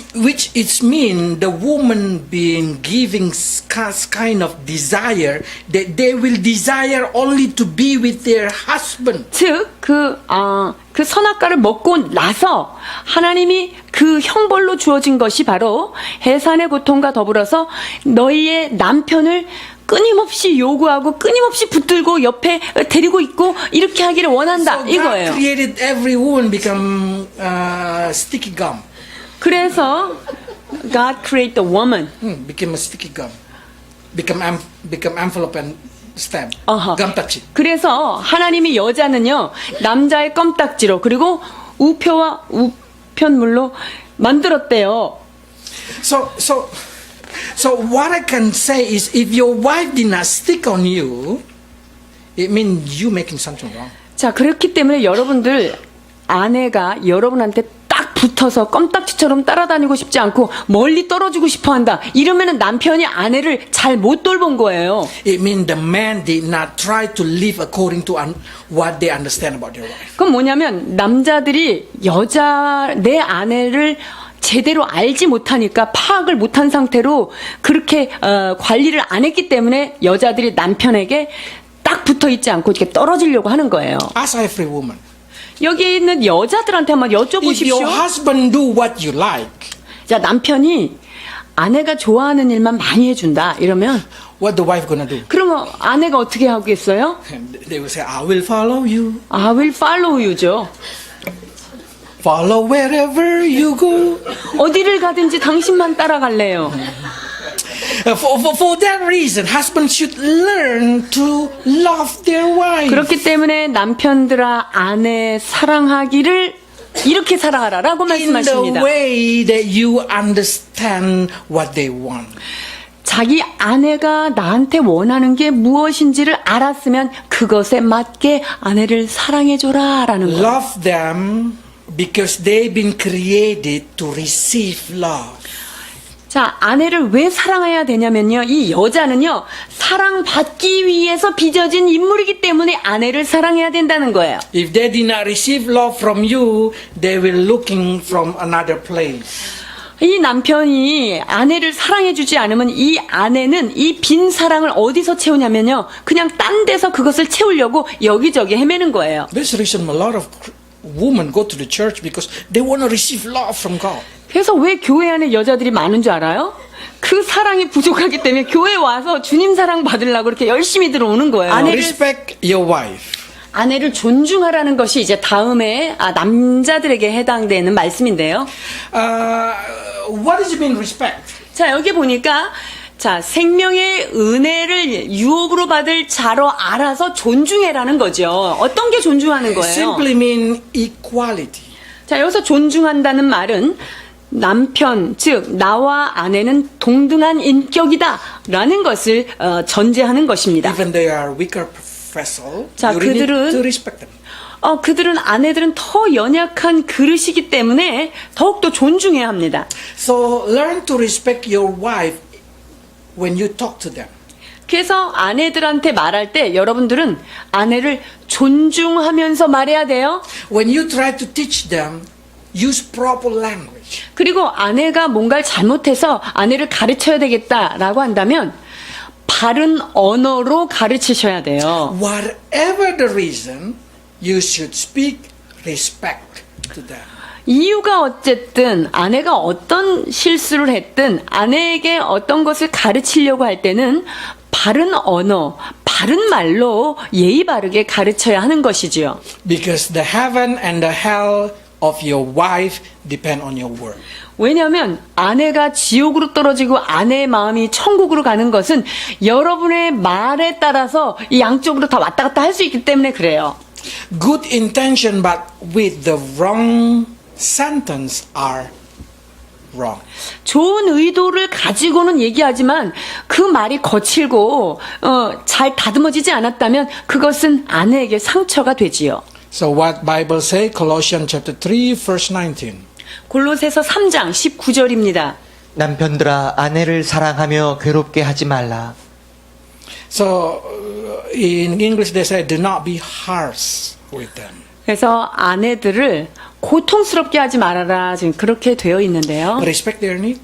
it mean the woman being giving kind of desire that they will desire only to be with their husband. 즉, 그 선악과를 먹고 나서 하나님이 그 형벌로 주어진 것이 바로 해산의 고통과 더불어서 너희의 남편을 끊임없이 요구하고 끊임없이 붙들고 옆에 데리고 있고 이렇게 하기를 원한다, So 이거예요. God created every woman become sticky gum. 그래서 God created the woman. Became a sticky gum. Become envelope and stamp. 어허. Gum touchy. 그래서 하나님이 여자는요, 남자의 껌딱지로 그리고 우표와 우편물로 만들었대요. So what I can say is, if your wife did not stick on you, it means you making something wrong. 자, 그렇기 때문에 여러분들 아내가 여러분한테 딱 붙어서 껌딱지처럼 따라다니고 싶지 않고 멀리 떨어지고 싶어한다. 이러면은 남편이 아내를 잘 못 돌본 거예요. It means the man did not try to live according to what they understand about their wife. 그건 뭐냐면 남자들이 내 아내를 제대로 알지 못하니까 파악을 못한 상태로 그렇게 관리를 안 했기 때문에 여자들이 남편에게 딱 붙어 있지 않고 이렇게 떨어지려고 하는 거예요. Ask every woman. 여기 있는 여자들한테 한번 If 여쭤보십시오. your husband do what you like, 자, 남편이 아내가 좋아하는 일만 많이 해준다 이러면 what the wife gonna do? 그러면 아내가 어떻게 하겠어요? They will say, I will follow you. I will follow you죠. Follow wherever you go. 어디를 가든지 당신만 따라갈래요. For that reason, husbands should learn to love their wife. 그렇기 때문에 남편들아 아내 사랑하기를 이렇게 사랑하라라고 In the 말씀하십니다. way that you understand what they want. 자기 아내가 나한테 원하는 게 무엇인지를 알았으면 그것에 맞게 아내를 사랑해줘라라는 거예요. Love them because they've been created to receive love. 자, 아내를 왜 사랑해야 되냐면요, 이 여자는요, 사랑받기 위해서 빚어진 인물이기 때문에 아내를 사랑해야 된다는 거예요. If they did not receive love from you, they will looking from another place. 이 남편이 아내를 사랑해주지 않으면 이 아내는 이 빈 사랑을 어디서 채우냐면요, 그냥 딴 데서 그것을 채우려고 여기저기 헤매는 거예요. That's the reason a lot of women go to the church because they want to receive love from God. 그래서 왜 교회 안에 여자들이 많은 줄 알아요? 그 사랑이 부족하기 때문에 교회 와서 주님 사랑 받으려고 이렇게 열심히 들어오는 거예요. 아내를 Respect your wife. 아내를 존중하라는 것이 이제 다음에 남자들에게 해당되는 말씀인데요. What does it mean respect? 자, 여기 보니까 자, 생명의 은혜를 유업으로 받을 자로 알아서 존중해라는 거죠. 어떤 게 존중하는 거예요? Simply mean equality. 자, 여기서 존중한다는 말은 남편, 즉 나와 아내는 동등한 인격이다 라는 것을 전제하는 것입니다. Even they are weaker vessel, 자, you really need 그들은 to respect them. 아내들은 더 연약한 그릇이기 때문에 더욱더 존중해야 합니다. So learn to respect your wife when you talk to them. 그래서 아내들한테 말할 때 여러분들은 아내를 존중하면서 말해야 돼요. When you try to teach them, use proper language. 그리고 아내가 뭔가를 잘못해서 아내를 가르쳐야 되겠다라고 한다면 바른 언어로 가르치셔야 돼요. Whatever the reason, you should speak respect to them. 이유가 어쨌든 아내가 어떤 실수를 했든 아내에게 어떤 것을 가르치려고 할 때는 바른 언어, 바른 말로 예의 바르게 가르쳐야 하는 것이지요. Because the heaven and the hell of your wife depend on your word. 왜냐하면 아내가 지옥으로 떨어지고 아내의 마음이 천국으로 가는 것은 여러분의 말에 따라서 이 양쪽으로 다 왔다 갔다 할 수 있기 때문에 그래요. Good intention but with the wrong sentence are wrong. 좋은 의도를 가지고는 얘기하지만 그 말이 거칠고 잘 다듬어지지 않았다면 그것은 아내에게 상처가 되지요. So what Bible say? Colossians chapter 3 verse 19. 골로새서 3장 19절입니다. 남편들아 아내를 사랑하며 괴롭게 하지 말라. So in English they say do not be harsh with them. 그래서 아내들을 고통스럽게 하지 말아라 지금 그렇게 되어 있는데요. Respect their need,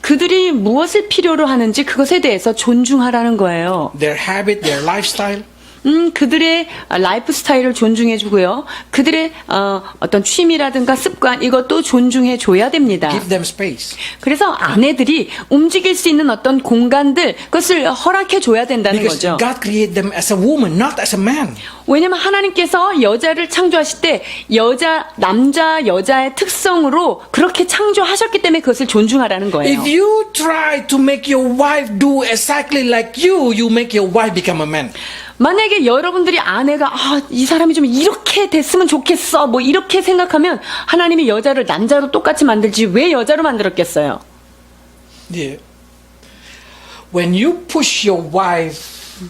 그들이 무엇을 필요로 하는지 그것에 대해서 존중하라는 거예요. their habit, their lifestyle. 그들의 라이프 스타일을 존중해 주고요. 그들의 어떤 취미라든가 습관 이것도 존중해 줘야 됩니다. Give them space. 그래서 아내들이 움직일 수 있는 어떤 공간들 그것을 허락해 줘야 된다는 Because 거죠. God created them as a woman, not as a man. 왜냐면 하나님께서 여자를 창조하실 때 남자 여자의 특성으로 그렇게 창조하셨기 때문에 그것을 존중하라는 거예요. If you try to make your wife do exactly like you make your wife become a man. 만약에 여러분들이 아내가 이 사람이 좀 이렇게 됐으면 좋겠어 뭐 이렇게 생각하면 하나님이 여자를 남자로 똑같이 만들지 왜 여자로 만들었겠어요? Yeah. When you push your wife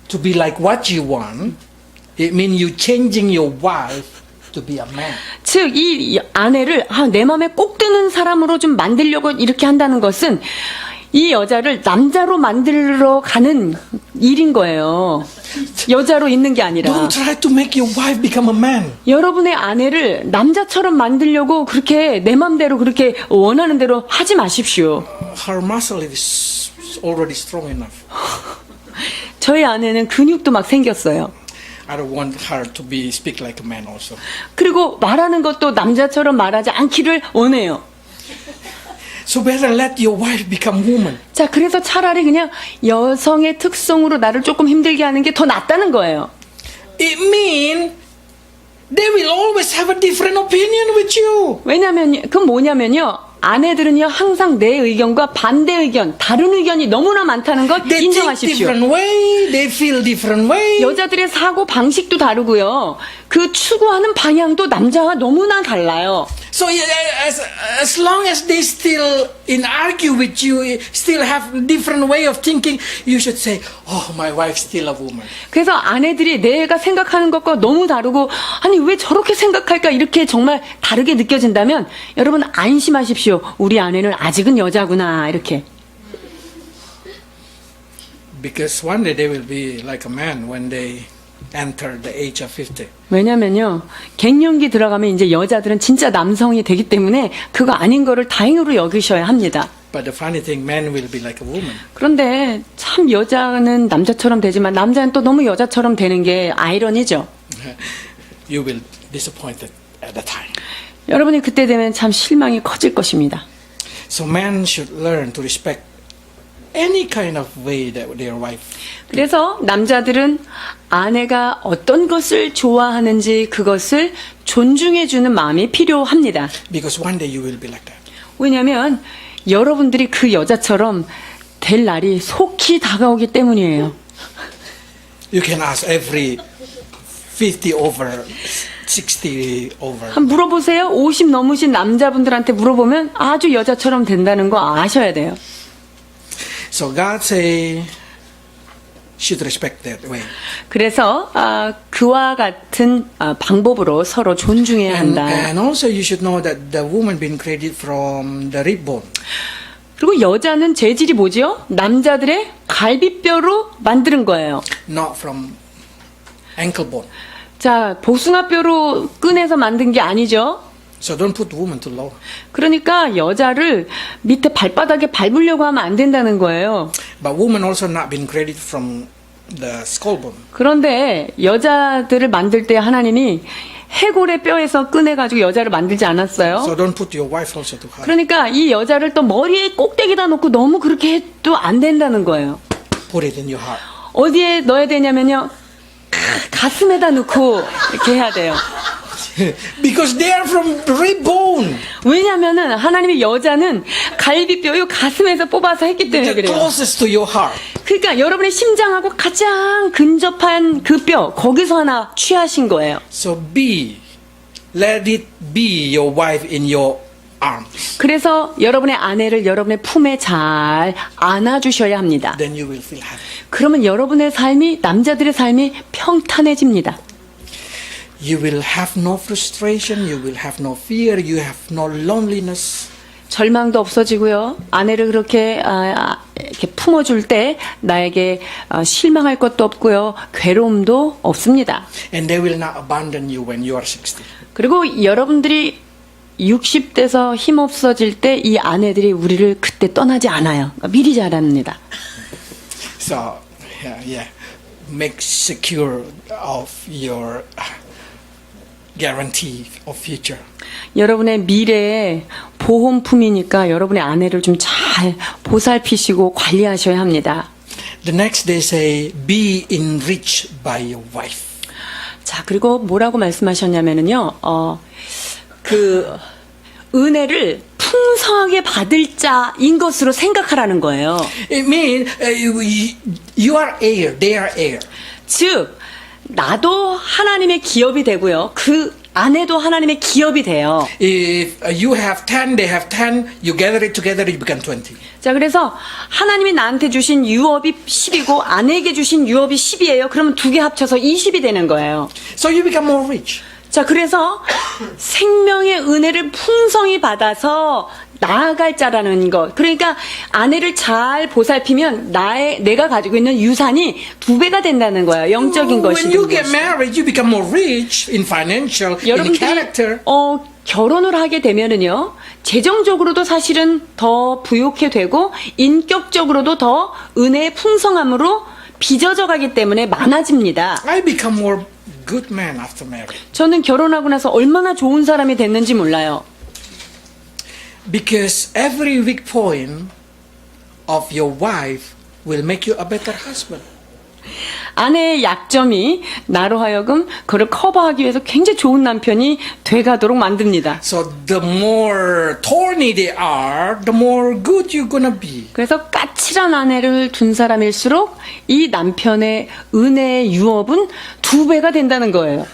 to be like what you want, it means you changing your wife to be a man. 즉 이 아내를 내 마음에 꼭 드는 사람으로 좀 만들려고 이렇게 한다는 것은 이 여자를 남자로 만들러 가는 일인 거예요. 여자로 있는 게 아니라. Don't try to make your wife become a man. 여러분의 아내를 남자처럼 만들려고 그렇게 내 맘대로 그렇게 원하는 대로 하지 마십시오. Her muscle is already strong enough. 저희 아내는 근육도 막 생겼어요. I don't want her to be speak like a man also. 그리고 말하는 것도 남자처럼 말하지 않기를 원해요. So better let your wife become woman. 자, 그래서 차라리 그냥 여성의 특성으로 나를 조금 힘들게 하는 게 더 낫다는 거예요. It means they will always have a different opinion with you. 왜냐면, 그건 뭐냐면요. 아내들은요, 항상 내 의견과 반대 의견, 다른 의견이 너무나 많다는 것 They think 인정하십시오. different way, they feel different way. 여자들의 사고 방식도 다르고요. 그 추구하는 방향도 남자와 너무나 달라요. So as long as they still argue with you, still have different way of thinking, you should say, "Oh, my wife's still a woman." 그래서 아내들이 내가 생각하는 것과 너무 다르고 아니 왜 저렇게 생각할까 이렇게 정말 다르게 느껴진다면 여러분 안심하십시오. 우리 아내는 아직은 여자구나 이렇게. Because one day they will be like a man when they enter the age of 50. 왜냐면요 갱년기 들어가면 이제 여자들은 진짜 남성이 되기 때문에 그거 아닌 거를 다행으로 여기셔야 합니다. But the funny thing, men will be like a woman. 그런데 참 여자는 남자처럼 되지만 남자는 또 너무 여자처럼 되는 게 아이러니죠. You will disappointed at the time. 여러분이 그때 되면 참 실망이 커질 것입니다. So men should learn to respect any kind of way that their wife. 그래서 남자들은 아내가 어떤 것을 좋아하는지 그것을 존중해주는 마음이 필요합니다. Because one day you will be like that. 왜냐하면 여러분들이 그 여자처럼 될 날이 속히 다가오기 때문이에요. You can ask every 50 over, 60 over. 한번 물어보세요. 50 넘으신 남자분들한테 물어보면 아주 여자처럼 된다는 거 아셔야 돼요. So God say, should respect that way. 그래서 그와 같은 방법으로 서로 존중해야 한다. And also you should know that the woman been created from the rib bone. 그리고 여자는 재질이 뭐죠? 남자들의 갈비뼈로 만드는 거예요. Not from ankle bone. 자, 복숭아뼈로 꺼내서 만든 게 아니죠. So don't put woman too low. 그러니까 여자를 밑에 발바닥에 밟으려고 하면 안 된다는 거예요. But woman also not been created from the skull bone. 그런데 여자들을 만들 때 하나님이 해골의 뼈에서 꺼내가지고 여자를 만들지 않았어요. So don't put your wife also too high. 그러니까 이 여자를 또 머리에 꼭대기다 놓고 너무 그렇게 해도 안 된다는 거예요. Put it in your heart. 어디에 넣어야 되냐면요. 가슴에다 넣고 이렇게 해야 돼요. Because they are from rib bone. 왜냐면은 하나님의 여자는 갈비뼈요 가슴에서 뽑아서 했기 때문에 The 그래요. closest to your heart. 그러니까 여러분의 심장하고 가장 근접한 그 뼈 거기서 하나 취하신 거예요. So let it be your wife in your arms. 그래서 여러분의 아내를 여러분의 품에 잘 안아주셔야 합니다. Then you will feel happy. 그러면 여러분의 삶이 남자들의 삶이 평탄해집니다. You will have no frustration. You will have no fear. You have no loneliness. 절망도 없어지고요. 아내를 그렇게 이렇게 품어줄 때 나에게 실망할 것도 없고요. 괴로움도 없습니다. And they will not abandon you when you are 60. 그리고 여러분들이 60대에서 힘없어질 때 이 아내들이 우리를 그때 떠나지 않아요. 미리 잘합니다. So, yeah. Make secure of your guarantee of future. 여러분의 미래의 보험품이니까 여러분의 아내를 좀 잘 보살피시고 관리하셔야 합니다. The next they say, be enriched by your wife. 자, 그리고 뭐라고 말씀하셨냐면은요, 그 은혜를 풍성하게 받을 자인 것으로 생각하라는 거예요. It means you are heir, they are heir. 즉, 나도 하나님의 기업이 되고요. 그 아내도 하나님의 기업이 돼요. If you have 10, they have 10, you gather it together, you become 20. 자, 그래서 하나님이 나한테 주신 유업이 10이고 아내에게 주신 유업이 10이에요. 그러면 두 개 합쳐서 20이 되는 거예요. So you become more rich. 자, 그래서 생명의 은혜를 풍성히 받아서 나아갈 자라는 것. 그러니까 아내를 잘 보살피면 내가 가지고 있는 유산이 2배가 된다는 거예요. 영적인 것이. When you get married, you become more rich in financial, in 여러분들이 character. 결혼을 하게 되면은요, 재정적으로도 사실은 더 부욕해 되고 인격적으로도 더 은혜의 풍성함으로 빚어져 가기 때문에 많아집니다. I become more good man after marriage. 저는 결혼하고 나서 얼마나 좋은 사람이 됐는지 몰라요. Because every weak point of your wife will make you a better husband. 아내의 약점이 나로 하여금 그를 커버하기 위해서 굉장히 좋은 남편이 돼가도록 만듭니다. So the more thorny they are, the more good you're gonna be. 그래서 까칠한 아내를 둔 사람일수록 이 남편의 은혜의 유업은 2배가 된다는 거예요.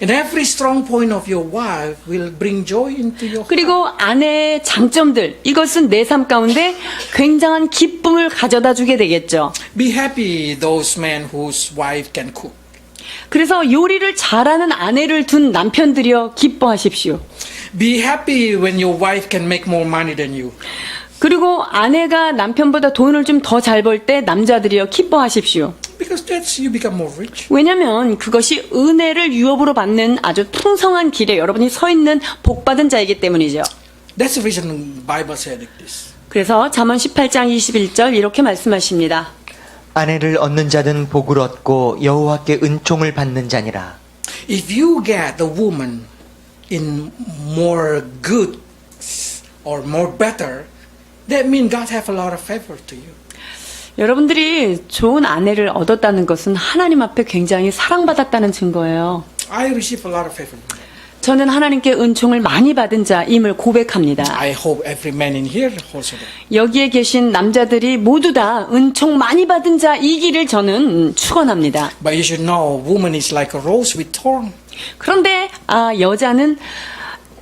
And every strong point of your wife will bring joy into your heart. 그리고 아내의 장점들, 이것은 내 삶 가운데 굉장한 기쁨을 가져다 주게 되겠죠. Be happy those men whose wife can cook. 그래서 요리를 잘하는 아내를 둔 남편들이여 기뻐하십시오. Be happy when your wife can make more money than you. 그리고 아내가 남편보다 돈을 좀 더 잘 벌 때 남자들이여 기뻐하십시오. Because that's you become more rich. 왜냐하면 그것이 은혜를 유업으로 받는 아주 풍성한 길에 여러분이 서 있는 복받은 자이기 때문이죠. That's the reason the Bible said like this. 그래서 잠언 18장 21절 이렇게 말씀하십니다. 아내를 얻는 자는 복을 얻고 여호와께 은총을 받는 자니라. If you get the woman in more good or more better, that means God have a lot of favor to you. 여러분들이 좋은 아내를 얻었다는 것은 하나님 앞에 굉장히 사랑받았다는 증거예요. I receive a lot of favor. 저는 하나님께 은총을 많이 받은 자임을 고백합니다. I hope every man in here also. 여기에 계신 남자들이 모두 다 은총 많이 받은 자이기를 저는 축원합니다. But you should know, woman is like a rose with thorn. 그런데 여자는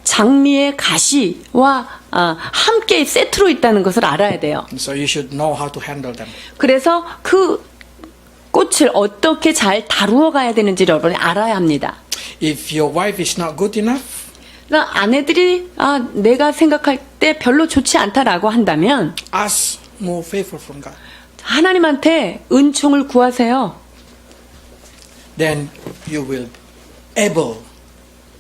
장미의 가시와 함께 세트로 있다는 것을 알아야 돼요. So you should know how to handle them. 그래서 그 꽃을 어떻게 잘 다루어 가야 되는지 여러분이 알아야 합니다. If your wife is not good enough, 그러니까 아내들이 내가 생각할 때 별로 좋지 않다라고 한다면 ask more favor from God. 하나님한테 은총을 구하세요. Then you will able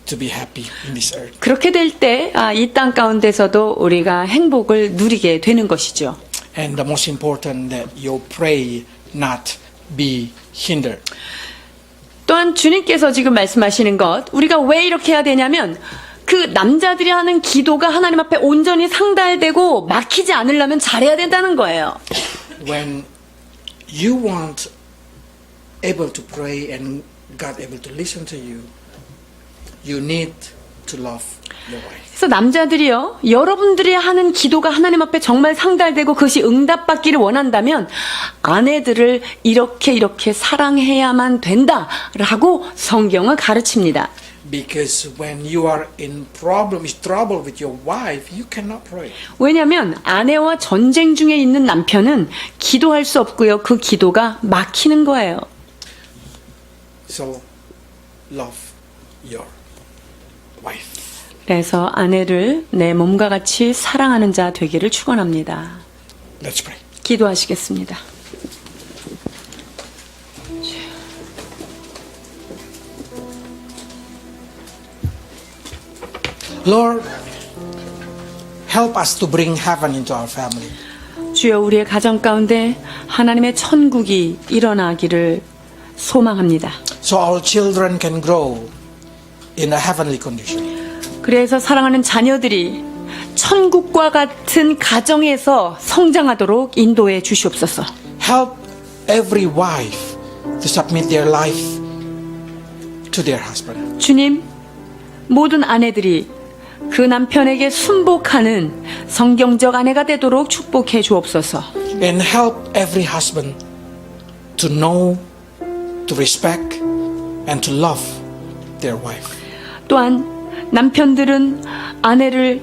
to be happy in this earth. 그렇게 될 때 이 땅 가운데서도 우리가 행복을 누리게 되는 것이죠. And the most important that your pray not be hindered. 또한 주님께서 지금 말씀하시는 것, 우리가 왜 이렇게 해야 되냐면 그 남자들이 하는 기도가 하나님 앞에 온전히 상달되고 막히지 않으려면 잘해야 된다는 거예요. When you want able to pray and God able to listen to you, you need to love your wife. 그래서 남자들이요, 여러분들이 하는 기도가 하나님 앞에 정말 상달되고 그것이 응답받기를 원한다면 아내들을 이렇게 사랑해야만 된다라고 성경은 가르칩니다. Because when you are in trouble with your wife, you cannot pray. 왜냐하면 아내와 전쟁 중에 있는 남편은 기도할 수 없고요. 그 기도가 막히는 거예요. So love your wife. 그래서 아내를 내 몸과 같이 사랑하는 자 되기를 축원합니다. Let's pray. 기도하시겠습니다. Lord, help us to bring heaven into our family. 주여, 우리의 가정 가운데 하나님의 천국이 일어나기를 소망합니다. So our children can grow in a heavenly condition. 그래서 사랑하는 자녀들이 천국과 같은 가정에서 성장하도록 인도해 주시옵소서. Help every wife to submit their life to their husband. 주님, 모든 아내들이 그 남편에게 순복하는 성경적 아내가 되도록 축복해 주옵소서. And help every husband to know, to respect, and to love their wife. 또한 남편들은 아내를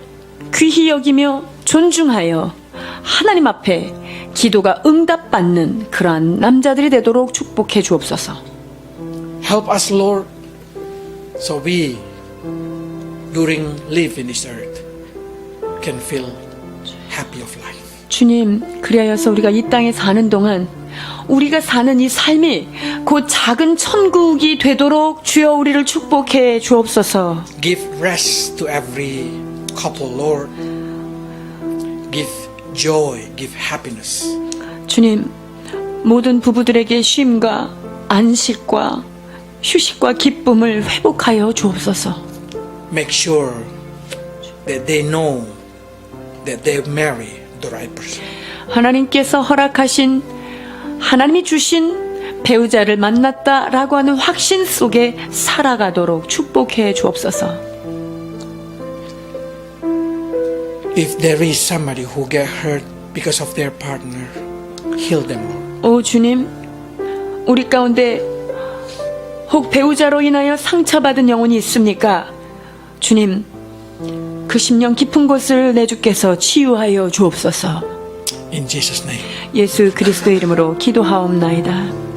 귀히 여기며 존중하여 하나님 앞에 기도가 응답받는 그러한 남자들이 되도록 축복해 주옵소서. Help us, Lord, so we, during live in this earth, can feel happy of life. 주님, 그리하여서 우리가 이 땅에 사는 동안 우리가 사는 이 삶이 곧 작은 천국이 되도록 주여 우리를 축복해 주옵소서. Give rest to every couple, Lord. Give joy, give happiness. 주님, 모든 부부들에게 쉼과 안식과 휴식과 기쁨을 회복하여 주옵소서. Make sure that they know that they marry the right person. 하나님께서 허락하신, 하나님이 주신 배우자를 만났다라고 하는 확신 속에 살아가도록 축복해 주옵소서. If there is somebody who get hurt because of their partner, heal them, Lord. 오 주님, 우리 가운데 혹 배우자로 인하여 상처받은 영혼이 있습니까? 주님, 그 심령 깊은 곳을 내 주께서 치유하여 주옵소서. In Jesus' name. 예수 그리스도의 이름으로 기도하옵나이다.